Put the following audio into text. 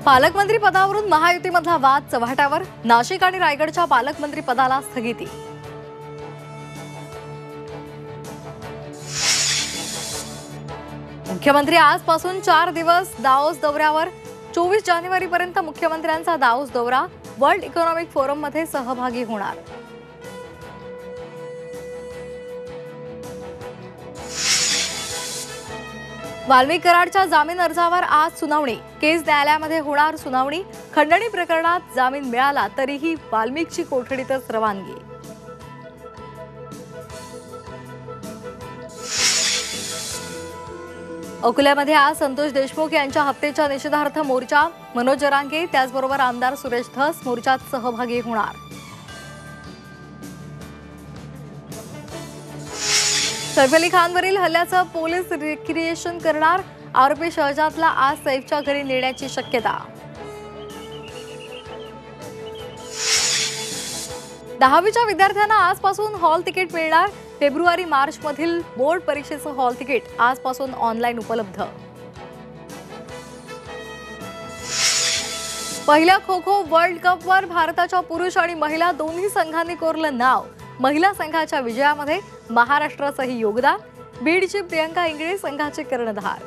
पालकमंत्री पदावरून महायुतीमधला वाद चव्हाट्यावर. नाशिक आणि रायगडच्या पालकमंत्री पदाला स्थगिती. मुख्यमंत्री आजपासून 4 दिवस दाओस दौऱ्यावर. 24 जानेवारीपर्यंत मुख्यमंत्र्यांचा दाओस दौरा. वर्ल्ड इकॉनॉमिक फोरममध्ये सहभागी होणार. वाल्मिक कराडच्या जामीन अर्जावर आज सुनावणी. केस न्यायालयामध्ये होणार सुनावणी. खंडणी प्रकरणात जामीन मिळाला तरीही वाल्मिकची कोठडीतच रवानगी. अकोल्यामध्ये आज संतोष देशमुख यांच्या हत्येच्या निषेधार्थ मोर्चा. मनोज जरांगे त्याचबरोबर आमदार सुरेश धस मोर्चात सहभागी होणार. सैफ अली खानवरील हल्ल्याचं पोलीस रिक्रिएशन करणार. आरोपी शहजादला आज सैफच्या घरी नेण्याची शक्यता. 10वीच्या विद्यार्थ्यांना आजपासून हॉल तिकीट मिळणार. फेब्रुवारी-मार्च मधील बोर्ड परीक्षेचं हॉल तिकीट आजपासून ऑनलाईन उपलब्ध. पहिल्या खो खो वर्ल्ड कपवर भारताच्या पुरुष आणि महिला दोन्ही संघांनी कोरलं नाव. महिला संघाच्या विजयामध्ये महाराष्ट्राचंही योगदान. बीडची प्रियंका इंगळे संघाचे कर्णधार.